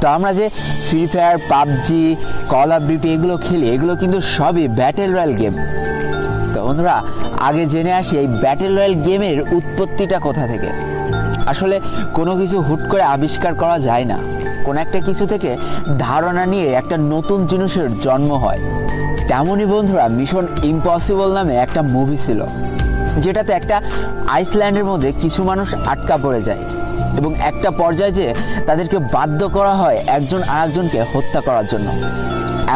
তো আমরা যে free fire, PUBG, call of duty এগুলো খেলি, এগুলো কিন্তু সবই ব্যাটেল রয়্যাল গেম। তো বন্ধুরা, আগে জেনে আসি এই ব্যাটেল রয়্যাল গেমের উৎপত্তিটা কোথা থেকে। আসলে কোনো কিছু হুট করে আবিষ্কার করা যায় না, কোনো একটা কিছু থেকে ধারণা নিয়ে একটা নতুন জিনিসের জন্ম হয়। তেমনই বন্ধুরা, মিশন ইম্পসিবল নামে একটা মুভি ছিল, যেটাতে একটা আইসল্যান্ডের মধ্যে কিছু মানুষ আটকা পড়ে যায় এবং একটা পর্যায়ে যে তাদেরকে বাধ্য করা হয় একজন আরেকজনকে হত্যা করার জন্য।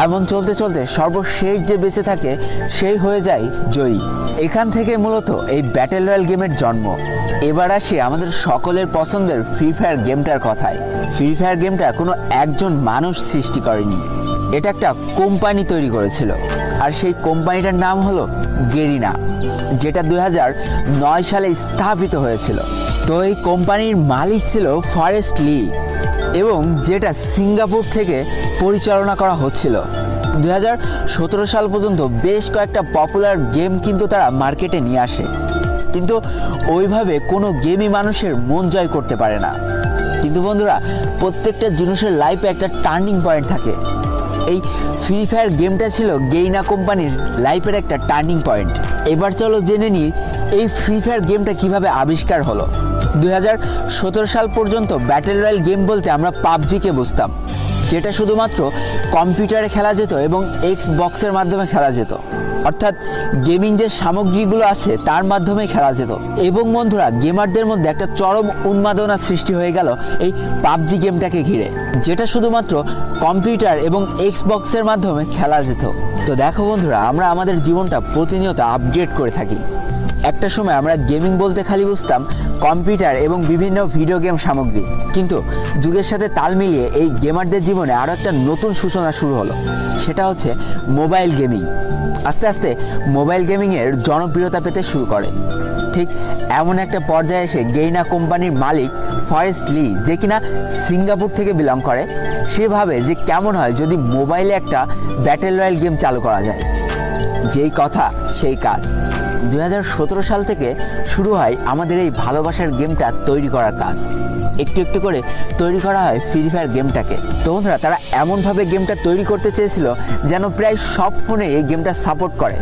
এমন চলতে চলতে সর্বশেষ যে বেঁচে থাকে সেই হয়ে যায় জয়ী। এখান থেকে মূলত এই ব্যাটেল রয়্যাল গেমের জন্ম। এবার আসি আমাদের সকলের পছন্দের ফ্রি ফায়ার গেমটার কথায়। ফ্রি ফায়ার গেমটা কোনো একজন মানুষ সৃষ্টি করেনি, এটা একটা কোম্পানি তৈরি করেছিল, আর সেই কোম্পানিটার নাম হলো গেরিনা, যেটা 2009 সালে স্থাপিত হয়েছিল। তো এই কোম্পানির মালিক ছিল ফরেস্ট লি, এবং যেটা সিঙ্গাপুর থেকে পরিচালনা করা হচ্ছিল। 2017 সাল পর্যন্ত বেশ কয়েকটা পপুলার গেম কিন্তু তারা মার্কেটে নিয়ে আসে, কিন্তু ওইভাবে কোনো গেমই মানুষের মন জয় করতে পারে না। কিন্তু বন্ধুরা, প্রত্যেকটা জিনিসের লাইফে একটা টার্নিং পয়েন্ট থাকে। এই ফ্রি ফায়ার গেমটা ছিল গেরিনা কোম্পানির লাইফের একটা টার্নিং পয়েন্ট। এবার চলো জেনে নিই এই ফ্রি ফায়ার গেমটা কিভাবে আবিষ্কার হলো। 2017 সাল পর্যন্ত ব্যাটেল রয়্যাল গেম বলতে আমরা পাবজিকে বুঝতাম, যেটা শুধুমাত্র কম্পিউটারে খেলা যেত এবং এক্সবক্সের মাধ্যমে খেলা যেত, অর্থাৎ গেমিং যে সামগ্রীগুলো আছে তার মাধ্যমে খেলা যেত। এবং বন্ধুরা, গেমারদের মধ্যে একটা চরম উন্মাদনা সৃষ্টি হয়ে গেল এই পাবজি গেমটাকে ঘিরে, যেটা শুধুমাত্র কম্পিউটার এবং এক্সবক্সের মাধ্যমে খেলা যেত। তো দেখো বন্ধুরা, আমরা আমাদের জীবনটা প্রতিনিয়ত আপগ্রেড করে থাকি। একটা সময় আমরা গেমিং বলতে খালি বুঝতাম কম্পিউটার এবং বিভিন্ন ভিডিও গেম সামগ্রী, কিন্তু যুগের সাথে তাল মিলিয়ে এই গেমারদের জীবনে আরও একটা নতুন সূচনা শুরু হলো, সেটা হচ্ছে মোবাইল গেমিং। আস্তে আস্তে মোবাইল গেমিংয়ের জনপ্রিয়তা পেতে শুরু করে। ঠিক এমন একটা পর্যায়ে এসে গেরিনা কোম্পানির মালিক ফরেস্ট লি, যে কিনা সিঙ্গাপুর থেকে বিলং করে, সে ভাবে যে কেমন হয় যদি মোবাইলে একটা ব্যাটেল রয়্যাল গেম চালু করা যায়। যেই কথা সেই কাজ। 2017 সাল থেকে শুরু হয় আমাদের এই ভালোবাসার গেমটা তৈরি করার কাজ। একটু একটু করে তৈরি করা হয় ফ্রি ফায়ার গেমটাকে। তো বন্ধুরা, তারা এমনভাবে গেমটা তৈরি করতে চেয়েছিল যেন প্রায় সব ফোনে এই গেমটা সাপোর্ট করে।